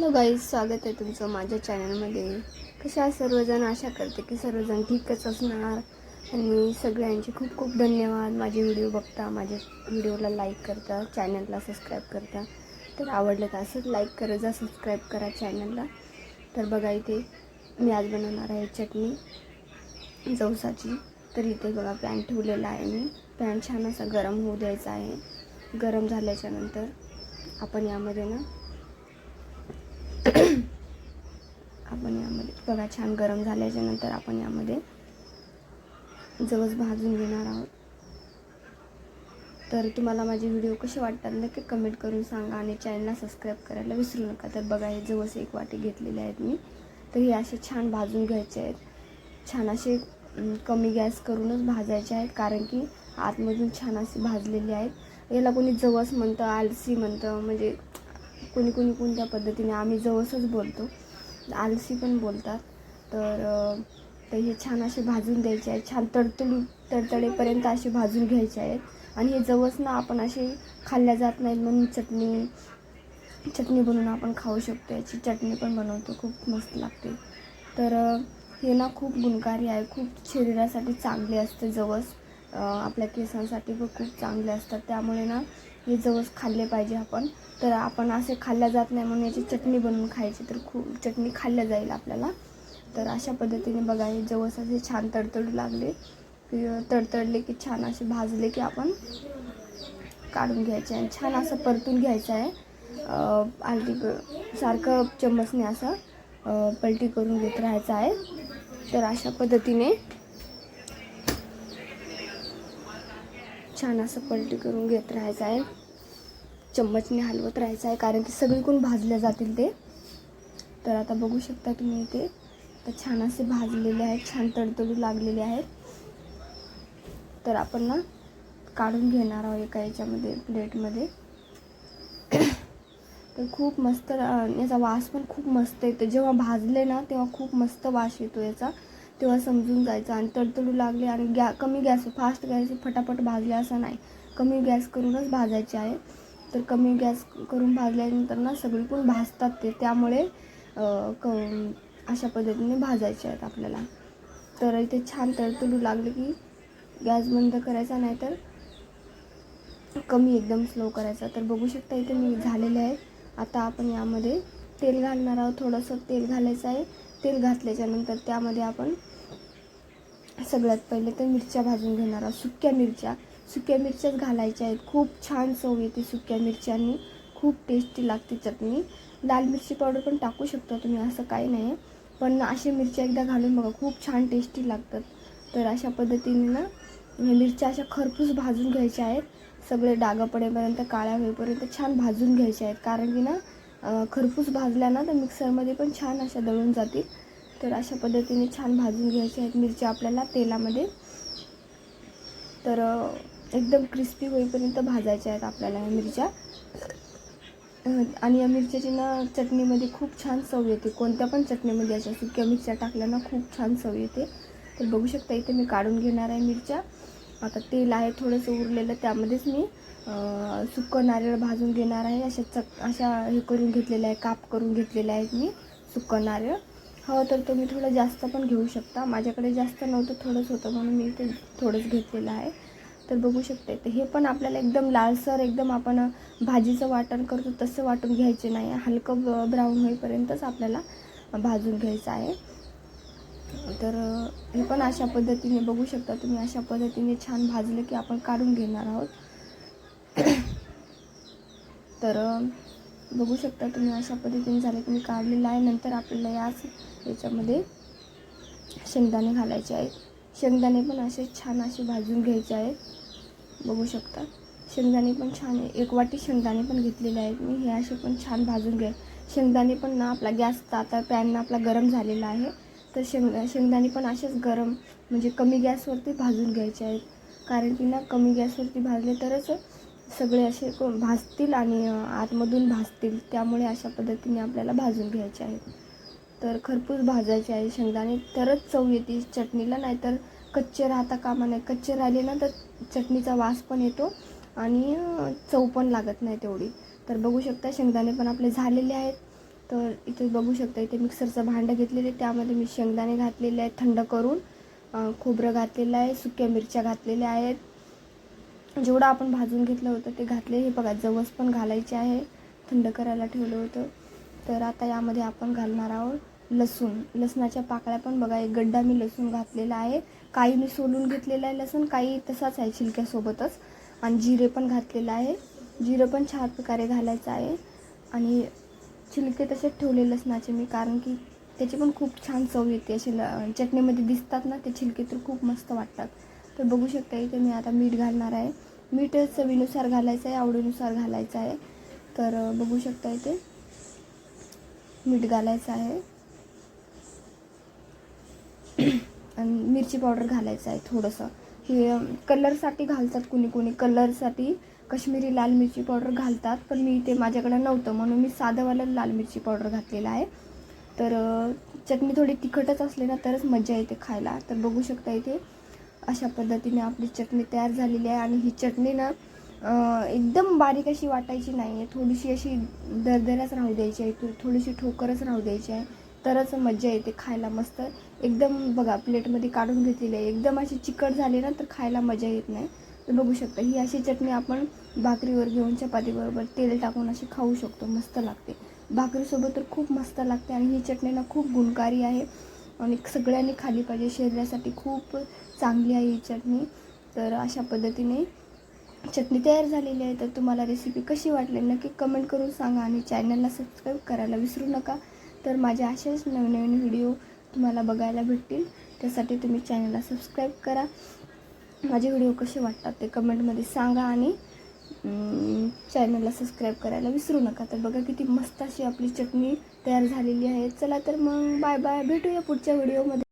Hello guys, स्वागत आहे तुमचं माझ्या चॅनलमध्ये. कशा आहात सर्वजण? आशा करते की सर्वजण ठीकच असणार. आणि सगळ्यांचे खूप खूप धन्यवाद. माझे व्हिडिओ बघता, माझ्या व्हिडिओला लाईक करता, चॅनलला सबस्क्राईब करता. तर आवडलं तर असंच लाईक करत जा, सबस्क्राईब करा चॅनलला. तर बघा, इथे मी आज बनवणार आहे चटणी जवसाची. तर इथे बघा पॅन ठेवलेला आहे मी. पॅन छान असा गरम होऊ द्यायचा आहे. गरम झाल्याच्या नंतर आपण यामध्ये बघा, छान गरम झाल्याच्या नंतर आपण यामध्ये जवस भाजून घेणार आहोत. तर तुम्हाला माझे व्हिडिओ कसे वाटतात नक्की कमेंट करून सांगा आणि चॅनलला सबस्क्राईब करायला विसरू नका. तर बघा, हे जवस 1 वाटी घेतलेले आहेत मी. तर हे असे छान भाजून घ्यायचे आहेत. छान असे कमी गॅस करूनच भाजायचे आहेत, कारण की आतमधून छान असे भाजलेले आहेत. याला कोणी जवस म्हणतं, आलसी म्हणतं, म्हणजे कोणी कोणत्या पद्धतीने. आम्ही जवसच बोलतो, आलसी पण बोलतात. तर हे छान असे भाजून द्यायचे आहेत. छान तडतडेपर्यंत असे भाजून घ्यायचे आहेत. आणि हे जवस ना आपण असे खाल्ल्या जात नाहीत, म्हणून चटणी बनवून आपण खाऊ शकतो. याची चटणी पण बनवतो, खूप मस्त लागते. तर हे ना खूप गुणकारी आहे, खूप शरीरासाठी चांगले असते जवस. आपल्या केसांसाठी पण खूप चांगले असतात. त्यामुळे ना हे जवस खाल्ले पाहिजे आपण. तर आपण असे खाल्ल्या जात नाही, म्हणून याची चटणी बनवून खायची, तर खूप चटणी खाल्ल्या जाईल आपल्याला. तर अशा पद्धतीने बघा, हे जवस असे छान तडतडू लागले की, तडतडले की छान असे भाजले की आपण काढून घ्यायचे आणि छान असं परतून घ्यायचं आहे. सारखं चम्मचने असं पलटी करून घेत राहायचं आहे. तर अशा पद्धतीने छान असं पलटी करून घेत राहायचं आहे. चम्मचने हलवत राहायचं आहे, कारण की सगळीकडून भाजले जातील ते. तर आता बघू शकता तुम्ही इथे. तर छान असे भाजलेले आहेत, छान तडतडू लागलेले आहेत. तर आपण ना काढून घेणार आहोत एका याच्यामध्ये, प्लेटमध्ये. तर खूप मस्त याचा वास पण खूप मस्त येतो. जेव्हा भाजले ना तेव्हा खूप मस्त वास येतो याचा, तेव्हा समजून जायचं. आणि तडतडू लागले आणि कमी गॅस, फास्ट गॅस फटाफट भाजले असं नाही, कमी गॅस करूनच भाजायचे आहे. तर कमी गॅस करून भाजल्यानंतर ना सगळीकडून भाजतात ते, त्यामुळे अशा पद्धतीने भाजायचे आहेत आपल्याला. तर इथे छान तडतडू लागले की गॅस बंद करायचा, नाही तर कमी एकदम स्लो करायचा. तर बघू शकता इथे मी झालेले आहे. आता आपण यामध्ये तेल घालणार आहोत. थोडंसं तेल घालायचं आहे. तेल घातल्याच्यानंतर त्यामध्ये आपण सगळ्यात पहिले तर मिरच्या भाजून घेणार आहोत. सुक्या मिरच्याच घालायच्या आहेत. खूप छान चव येते सुक्या मिरच्यांनी, खूप टेस्टी लागते चटणी. लाल मिरची पावडर पण टाकू शकता तुम्ही, असं काही नाही, पण अशी मिरच्या एकदा घालून बघा, खूप छान टेस्टी लागतात. तर अशा पद्धतीने ना मिरच्या अशा खरपूस भाजून घ्यायच्या आहेत. सगळे डाग पडेपर्यंत, काळ्या होईपर्यंत छान भाजून घ्यायच्या आहेत, कारण की ना खरपूस भाजल्या ना तर मिक्सरमध्ये पण छान अशा दळून जातील. तर अशा पद्धतीने छान भाजून घ्यायच्या आहेत मिरच्या आपल्याला तेलामध्ये. तर एकदम क्रिस्पी होईपर्यंत भाजायच्या आहेत आपल्याला या मिरच्या. आणि या मिरच्याची ना चटणीमध्ये खूप छान चव येते. कोणत्या पण चटणीमध्ये अशा सुक्या मिरच्या टाकल्या ना खूप छान चव येते. तर बघू शकता इथे मी काढून घेणार आहे मिरच्या. आता तेल आहे थोडंसं उरलेलं, त्यामध्येच मी सुकं नारळ भाजून घेणार आहे. अशा हे करून घेतलेलं आहे, काप करून घेतलेले आहेत मी सुकं नारळ. हो, तर तुम्ही थोडं जास्त पण घेऊ शकता. माझ्याकडे जास्त नव्हतं, थोडंच होतं, म्हणून मी ते थोडंच घेतलेलं आहे. तर बघू शकते ते हे पण आपल्याला एकदम लालसर, एकदम आपण भाजीचं वाटण करतो तसं वाटून घ्यायचे नाही. हलकं ब्राऊन होईपर्यंतच आपल्याला भाजून घ्यायचं आहे. तर हे पण अशा पद्धतीने बघू शकता तुम्ही, अशा पद्धतीने छान भाजले की आपण काढून घेणार आहोत. तर बघू शकता तुम्ही, अशा पद्धतीने झाले की मी काढलेलं आहे. नंतर आपल्याला याच्यामध्ये शेंगदाणे घालायचे आहेत. शेंगदाणे पण असे छान असे भाजून घ्यायचे आहेत. बघू शकता शेंगदाणे पण छान, 1 वाटी शेंगदाणे पण घेतलेले आहेत मी. हे असे पण छान भाजून घ्या. शेंगदाणे पण ना आपला गॅस आता पॅन आपला गरम झालेला आहे. तर शेंगदाणे पण असेच गरम, म्हणजे कमी गॅसवरती भाजून घ्यायचे आहेत, कारण की ना कमी गॅसवरती भाजले तरच सगळे असे भाजतील आणि आतमधून भाजतील. त्यामुळे अशा पद्धतीने आपल्याला भाजून घ्यायचे आहेत. तर खरपूस भाजायचे आहे शेंगदाणे, तरच चव येते चटणीला, नाहीतर कच्चे राहता कामा नये. कच्चे राहिले ना तर चटणीचा वास पण येतो आणि चव पण लागत नाही तेवढी. तर बघू शकता शेंगदाणे पण आपले झालेले आहेत. तर इथे बघू शकता, इथे मिक्सरचं भांडं घेतलेलं आहे, त्यामध्ये मी शेंगदाणे घातलेले आहेत थंड करून, खोबरं घातलेलं आहे, सुक्या मिरच्या घातलेल्या आहेत, जेवढं आपण भाजून घेतलं होतं ते घातले. हे बघा जवस पण घालायचे आहे, थंड करायला ठेवलं होतं. तर आता यामध्ये आपण घालणार आहोत लसूण. लसणाच्या पाकळ्या पण बघा, एक गड्डा मी लसूण घातलेला आहे. काही मी सोलून घेतलेलं आहे लसूण, काही तसाच आहे छिलक्यासोबतच. आणि जिरे पण घातलेलं आहे, जिरं पण छान प्रकारे घालायचं आहे. आणि छिलके तसेच ठेवले लसणाचे मी, कारण की त्याची पण खूप छान चव येते. असे चटणीमध्ये दिसतात ना ते छिलके, तर खूप मस्त वाटतात. तर बघू शकता इथे मी आता मीठ घालणार आहे. मीठ चवीनुसार घालायचं आहे, आवडीनुसार घालायचं आहे. तर बघू शकता इथे मीठ घालायचं आहे. आणि मिरची पावडर घालायचं आहे थोडंसं. हे कलरसाठी घालतात कुणी कुणी, कलरसाठी काश्मीरी लाल मिरची पावडर घालतात, पण मी ते माझ्याकडे नव्हतं म्हणून मी साधंवालं लाल मिरची पावडर घातलेलं आहे. तर चटणी थोडी तिखटच असली ना तरच मजा येते खायला. तर बघू शकता इथे अशा पद्धतीने आपली चटणी तयार झालेली आहे. आणि ही चटणी ना एकदम बारीक अशी वाटायची नाही आहे, थोडीशी अशी दरदरच राहू द्यायची आहे, थोडीशी ठोकरच राहू द्यायची आहे, तरच मजा येते खायला मस्त. एकदम बघा प्लेटमध्ये काढून घेतलेली आहे, एकदम अशी चिकट झाली ना तर खायला मजा येत नाही. तर बघू शकता ही अशी चटणी आपण भाकरीवर घेऊन चपातीबरोबर तेल टाकून अशी खाऊ शकतो, मस्त लागते. भाकरीसोबत तर खूप मस्त लागते. आणि ही चटणी ना खूप गुणकारी आहे आणि सगळ्यांनी खाल्ली पाहिजे, शरीरासाठी खूप चांगली आहे ही चटणी. तर अशा पद्धतीने चटणी तयार झालेली आहे. तर तुम्हाला रेसिपी कशी वाटली नक्की कमेंट करून सांगा. आणि चॅनलला सबस्क्राईब करायला विसरू नका. तर माझ्या असेच नवीन नवीन व्हिडिओ तुम्हाला बघायला भेटतील, त्यासाठी तुम्ही चॅनलला सबस्क्राईब करा. माझे व्हिडिओ कसे वाटतात ते कमेंटमध्ये सांगा. आणि चॅनलला सबस्क्राईब करायला विसरू नका. तर बघा किती मस्त अशी आपली चटणी तयार झालेली आहे. चला तर मग बाय बाय, भेटूया पुढच्या व्हिडिओमध्ये.